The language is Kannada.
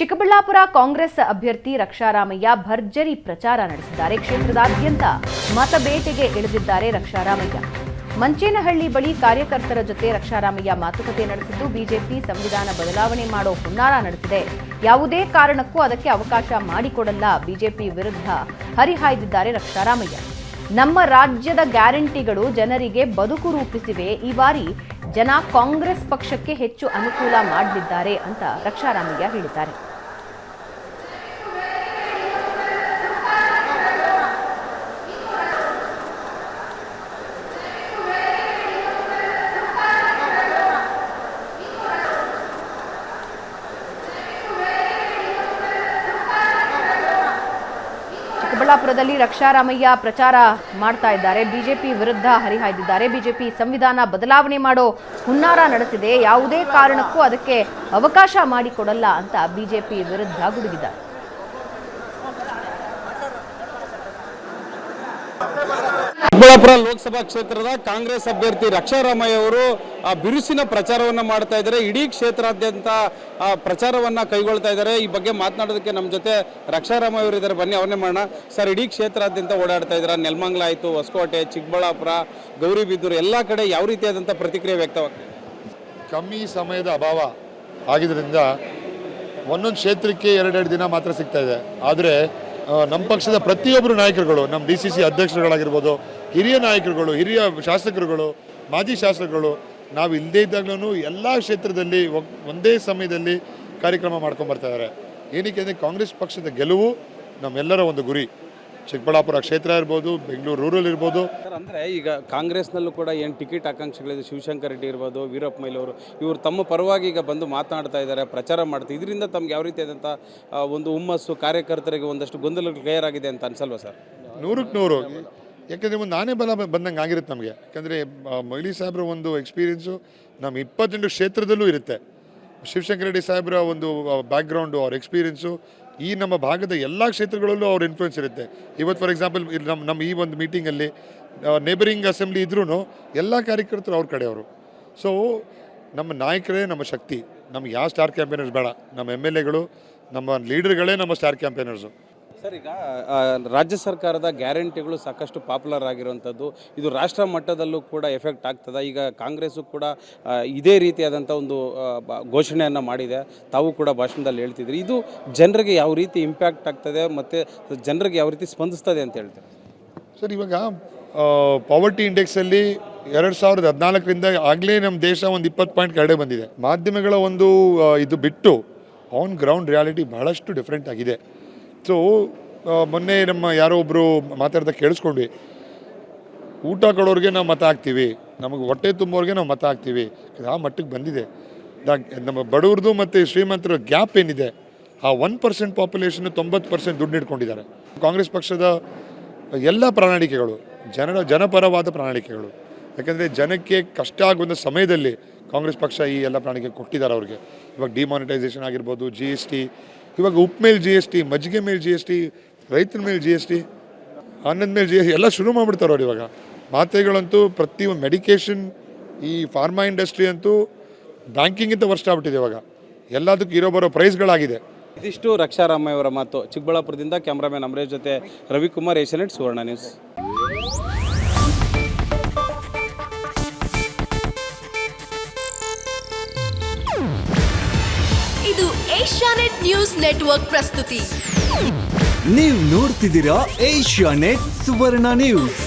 ಚಿಕ್ಕಬಳ್ಳಾಪುರ ಕಾಂಗ್ರೆಸ್ ಅಭ್ಯರ್ಥಿ ರಕ್ಷಾರಾಮಯ್ಯ ಭರ್ಜರಿ ಪ್ರಚಾರ ನಡೆಸಿದ್ದಾರೆ. ಕ್ಷೇತ್ರದಾದ್ಯಂತ ಮತಬೇಟೆಗೆ ಇಳಿದಿದ್ದಾರೆ ರಕ್ಷಾರಾಮಯ್ಯ. ಮಂಚೇನಹಳ್ಳಿ ಬಳಿ ಕಾರ್ಯಕರ್ತರ ಜೊತೆ ರಕ್ಷಾರಾಮಯ್ಯ ಮಾತುಕತೆ ನಡೆಸಿದ್ದು ಬಿಜೆಪಿ ಸಂವಿಧಾನ ಬದಲಾವಣೆ ಮಾಡೋ ಹುನ್ನಾರ ನಡೆಸಿದೆ. ಯಾವುದೇ ಕಾರಣಕ್ಕೂ ಅದಕ್ಕೆ ಅವಕಾಶ ಮಾಡಿಕೊಡಲ್ಲ. ಬಿಜೆಪಿ ವಿರುದ್ಧ ಹರಿಹಾಯ್ದಿದ್ದಾರೆ ರಕ್ಷಾರಾಮಯ್ಯ. ನಮ್ಮ ರಾಜ್ಯದ ಗ್ಯಾರಂಟಿಗಳು ಜನರಿಗೆ ಬದುಕು ರೂಪಿಸಿವೆ. ಈ ಬಾರಿ ಜನ ಕಾಂಗ್ರೆಸ್ ಪಕ್ಷಕ್ಕೆ ಹೆಚ್ಚು ಅನುಕೂಲ ಮಾಡಲಿದ್ದಾರೆ ಅಂತ ರಕ್ಷಾರಾಮಯ್ಯ ಹೇಳಿದ್ದಾರೆ. ಚಿಕ್ಕಬಳ್ಳಾಪುರದಲ್ಲಿ ರಕ್ಷಾರಾಮಯ್ಯ ಪ್ರಚಾರ ಮಾಡ್ತಾ ಇದ್ದಾರೆ. ಬಿಜೆಪಿ ವಿರುದ್ಧ ಹರಿಹಾಯ್ದಿದ್ದಾರೆ. ಬಿಜೆಪಿ ಸಂವಿಧಾನ ಬದಲಾವಣೆ ಮಾಡೋ ಹುನ್ನಾರ ನಡೆಸಿದೆ. ಯಾವುದೇ ಕಾರಣಕ್ಕೂ ಅದಕ್ಕೆ ಅವಕಾಶ ಮಾಡಿಕೊಡಲ್ಲ ಅಂತ ಬಿಜೆಪಿ ವಿರುದ್ಧ ಗುಡುಗಿದ್ದಾರೆ. ಚಿಕ್ಕಬಳ್ಳಾಪುರ ಲೋಕಸಭಾ ಕ್ಷೇತ್ರದ ಕಾಂಗ್ರೆಸ್ ಅಭ್ಯರ್ಥಿ ರಕ್ಷಾರಾಮಯ್ಯ ಅವರು ಬಿರುಸಿನ ಪ್ರಚಾರವನ್ನು ಮಾಡ್ತಾ ಇದ್ದಾರೆ. ಇಡೀ ಕ್ಷೇತ್ರಾದ್ಯಂತ ಪ್ರಚಾರವನ್ನು ಕೈಗೊಳ್ತಾ ಇದ್ದಾರೆ. ಈ ಬಗ್ಗೆ ಮಾತನಾಡೋದಕ್ಕೆ ನಮ್ಮ ಜೊತೆ ರಕ್ಷಾರಾಮಯ್ಯ ಅವರು ಇದ್ದಾರೆ. ಬನ್ನಿ ಅವನ್ನೇ ಮಾಡೋಣ. ಸರ್, ಇಡೀ ಕ್ಷೇತ್ರಾದ್ಯಂತ ಓಡಾಡ್ತಾ ಇದ್ದಾರೆ. ನೆಲಮಂಗಲ ಆಯಿತು, ಹೊಸಕೋಟೆ, ಚಿಕ್ಕಬಳ್ಳಾಪುರ, ಗೌರಿಬಿದೂರು ಎಲ್ಲ ಕಡೆ ಯಾವ ರೀತಿಯಾದಂಥ ಪ್ರತಿಕ್ರಿಯೆ ವ್ಯಕ್ತವಾಗ್ತದೆ? ಕಮ್ಮಿ ಸಮಯದ ಅಭಾವ ಆಗಿದ್ದರಿಂದ ಒಂದೊಂದು ಕ್ಷೇತ್ರಕ್ಕೆ ಎರಡೆರಡು ದಿನ ಮಾತ್ರ ಸಿಗ್ತಾ ಇದೆ. ಆದರೆ ನಮ್ಮ ಪಕ್ಷದ ಪ್ರತಿಯೊಬ್ಬರು ನಾಯಕರುಗಳು, ನಮ್ಮ DCC ಅಧ್ಯಕ್ಷರುಗಳಾಗಿರ್ಬೋದು, ಹಿರಿಯ ನಾಯಕರುಗಳು, ಹಿರಿಯ ಶಾಸಕರುಗಳು, ಮಾಜಿ ಶಾಸಕರುಗಳು, ನಾವು ಇಲ್ಲದೇ ಇದ್ದಾಗಲೂ ಎಲ್ಲ ಕ್ಷೇತ್ರದಲ್ಲಿ ಒಂದೇ ಸಮಯದಲ್ಲಿ ಕಾರ್ಯಕ್ರಮ ಮಾಡ್ಕೊಂಬರ್ತಾ ಇದ್ದಾರೆ. ಏನಕ್ಕೆ ಅಂದರೆ ಕಾಂಗ್ರೆಸ್ ಪಕ್ಷದ ಗೆಲುವು ನಮ್ಮೆಲ್ಲರ ಒಂದು ಗುರಿ. ಚಿಕ್ಕಬಳ್ಳಾಪುರ ಕ್ಷೇತ್ರ ಇರ್ಬೋದು, ಬೆಂಗಳೂರು ರೂರಲ್ ಇರ್ಬೋದು. ಸರ್, ಅಂದರೆ ಈಗ ಕಾಂಗ್ರೆಸ್ನಲ್ಲೂ ಕೂಡ ಏನು ಟಿಕೆಟ್ ಆಕಾಂಕ್ಷಿಗಳಿದೆ, ಶಿವಶಂಕರ್ ರೆಡ್ಡಿ ಇರ್ಬೋದು, ವೀರಪ್ಪ ಮೊಯ್ಲಿ ಅವರು, ಇವರು ತಮ್ಮ ಪರವಾಗಿ ಈಗ ಬಂದು ಮಾತನಾಡ್ತಾ ಇದ್ದಾರೆ, ಪ್ರಚಾರ ಮಾಡ್ತಾರೆ. ಇದರಿಂದ ತಮ್ಗೆ ಯಾವ ರೀತಿಯಾದಂಥ ಒಂದು ಹುಮ್ಮಸ್ಸು, ಕಾರ್ಯಕರ್ತರಿಗೆ ಒಂದಷ್ಟು ಗೊಂದಲಗಳು ಕ್ಲಿಯರ್ ಆಗಿದೆ ಅಂತ ಅನ್ಸಲ್ವಾ ಸರ್? 100ಕ್ಕೆ 100. ಯಾಕೆಂದರೆ ಒಂದು ನಾನೇ ಬಲ ಬಂದಂಗೆ ಆಗಿರುತ್ತೆ ನಮಗೆ. ಯಾಕಂದರೆ ಮೊಯ್ಲಿ ಸಾಹೇಬ್ರ ಒಂದು ಎಕ್ಸ್ಪೀರಿಯೆನ್ಸು ನಮ್ಮ 28 ಕ್ಷೇತ್ರದಲ್ಲೂ ಇರುತ್ತೆ. ಶಿವಶಂಕರ್ ರೆಡ್ಡಿ ಸಾಹೇಬ್ರ ಒಂದು ಬ್ಯಾಕ್ಗ್ರೌಂಡು, ಅವ್ರ ಎಕ್ಸ್ಪೀರಿಯೆನ್ಸು ಈ ನಮ್ಮ ಭಾಗದ ಎಲ್ಲ ಕ್ಷೇತ್ರಗಳಲ್ಲೂ ಅವ್ರ ಇನ್ಫ್ಲುಯೆನ್ಸ್ ಇರುತ್ತೆ. ಇವತ್ತು ಫಾರ್ ಎಕ್ಸಾಂಪಲ್ ನಮ್ಮ ಈ ಒಂದು ಮೀಟಿಂಗಲ್ಲಿ ನೇಬರಿಂಗ್ ಅಸೆಂಬ್ಲಿ ಇದ್ರೂ ಎಲ್ಲ ಕಾರ್ಯಕರ್ತರು ಅವ್ರ ಕಡೆಯವರು. ಸೊ ನಮ್ಮ ನಾಯಕರೇ ನಮ್ಮ ಶಕ್ತಿ. ನಮ್ಗೆ ಯಾವ ಸ್ಟಾರ್ ಕ್ಯಾಂಪೇನರ್ಸ್ ಬೇಡ. ನಮ್ಮ MLAಗಳು, ನಮ್ಮ ಲೀಡರ್ಗಳೇ ನಮ್ಮ ಸ್ಟಾರ್ ಕ್ಯಾಂಪೇನರ್ಸು. ಸರ್, ಈಗ ರಾಜ್ಯ ಸರ್ಕಾರದ ಗ್ಯಾರಂಟಿಗಳು ಸಾಕಷ್ಟು ಪಾಪ್ಯುಲರ್ ಆಗಿರುವಂಥದ್ದು, ಇದು ರಾಷ್ಟ್ರ ಮಟ್ಟದಲ್ಲೂ ಕೂಡ ಎಫೆಕ್ಟ್ ಆಗ್ತದೆ. ಈಗ ಕಾಂಗ್ರೆಸ್ಸು ಕೂಡ ಇದೇ ರೀತಿಯಾದಂಥ ಒಂದು ಘೋಷಣೆಯನ್ನು ಮಾಡಿದೆ. ತಾವು ಕೂಡ ಭಾಷಣದಲ್ಲಿ ಹೇಳ್ತಿದ್ರಿ. ಇದು ಜನರಿಗೆ ಯಾವ ರೀತಿ ಇಂಪ್ಯಾಕ್ಟ್ ಆಗ್ತದೆ ಮತ್ತು ಜನರಿಗೆ ಯಾವ ರೀತಿ ಸ್ಪಂದಿಸ್ತದೆ ಅಂತ ಹೇಳ್ತಾರೆ? ಸರ್, ಇವಾಗ ಪಾವರ್ಟಿ ಇಂಡೆಕ್ಸಲ್ಲಿ 2014ರಿಂದ ಆಗಲೇ ನಮ್ಮ ದೇಶ ಒಂದು 20 ಪಾಯಿಂಟ್ ಕೆಳಗಡೆ ಬಂದಿದೆ. ಮಾಧ್ಯಮಗಳ ಒಂದು ಇದು ಬಿಟ್ಟು ಆನ್ ಗ್ರೌಂಡ್ ರಿಯಾಲಿಟಿ ಬಹಳಷ್ಟು ಡಿಫ್ರೆಂಟ್ ಆಗಿದೆ. ಸೊ ಮೊನ್ನೆ ನಮ್ಮ ಯಾರೋ ಒಬ್ಬರು ಮಾತಾಡ್ತಾ ಕೇಳಿಸ್ಕೊಂಡ್ವಿ, ಊಟ ಕೊಡೋರಿಗೆ ನಾವು ಮತ ಹಾಕ್ತೀವಿ, ನಮಗೆ ಹೊಟ್ಟೆ ತುಂಬೋರಿಗೆ ನಾವು ಮತ ಹಾಕ್ತೀವಿ. ಆ ಮಟ್ಟಕ್ಕೆ ಬಂದಿದೆ. ನಮ್ಮ ಬಡವ್ರದ್ದು ಮತ್ತು ಶ್ರೀಮಂತರ ಗ್ಯಾಪ್ ಏನಿದೆ, ಆ 1% ಪಾಪ್ಯುಲೇಷನ್ 90% ದುಡ್ಡು ಇಟ್ಕೊಂಡಿದ್ದಾರೆ. ಕಾಂಗ್ರೆಸ್ ಪಕ್ಷದ ಎಲ್ಲ ಪ್ರಣಾಳಿಕೆಗಳು ಜನಪರವಾದ ಪ್ರಣಾಳಿಕೆಗಳು. ಯಾಕಂದರೆ ಜನಕ್ಕೆ ಕಷ್ಟ ಆಗುವಂಥ ಸಮಯದಲ್ಲಿ ಕಾಂಗ್ರೆಸ್ ಪಕ್ಷ ಈ ಎಲ್ಲ ಪ್ರಣಾಳಿಕೆ ಕೊಟ್ಟಿದ್ದಾರೆ ಅವ್ರಿಗೆ. ಇವಾಗ ಡಿಮಾನಿಟೈಸೇಷನ್ ಆಗಿರ್ಬೋದು, GST, ಇವಾಗ ಉಪ್ಪು ಮೇಲೆ GST, ಮಜ್ಜಿಗೆ ಮೇಲೆ GST, ರೈತರ ಮೇಲೆ GST, ಅನ್ನದ ಮೇಲೆ GST ಎಲ್ಲ ಶುರು ಮಾಡಿಬಿಡ್ತಾರೆ ಅವ್ರು. ಇವಾಗ ಮಾತ್ರೆಗಳಂತೂ ಪ್ರತಿಯೊಂದು ಮೆಡಿಕೇಷನ್, ಈ ಫಾರ್ಮಾ ಇಂಡಸ್ಟ್ರಿ ಅಂತೂ ಬ್ಯಾಂಕಿಂಗಿಂತ ವರ್ಸ್ಟ್ ಆಗ್ಬಿಟ್ಟಿದೆ. ಇವಾಗ ಎಲ್ಲದಕ್ಕೂ ಇರೋ ಬರೋ ಪ್ರೈಸ್ಗಳಾಗಿದೆ. ಇದಿಷ್ಟು ರಕ್ಷಾರಾಮಯ್ಯ ಅವರ ಮಾತು. ಚಿಕ್ಕಬಳ್ಳಾಪುರದಿಂದ ಕ್ಯಾಮ್ರಾಮನ್ ಅಮರೇಶ್ ಜೊತೆ ರವಿಕುಮಾರ್, ಏಷ್ಯಾನೆಟ್ ಸುವರ್ಣ ನ್ಯೂಸ್. ಇದು ಏಷ್ಯಾನೆಟ್ ನ್ಯೂಸ್ ನೆಟ್ವರ್ಕ್ ಪ್ರಸ್ತುತಿ. ನೀವು ನೋಡ್ತಿದ್ದೀರಾ ಏಷ್ಯಾನೆಟ್ ಸುವರ್ಣ ನ್ಯೂಸ್.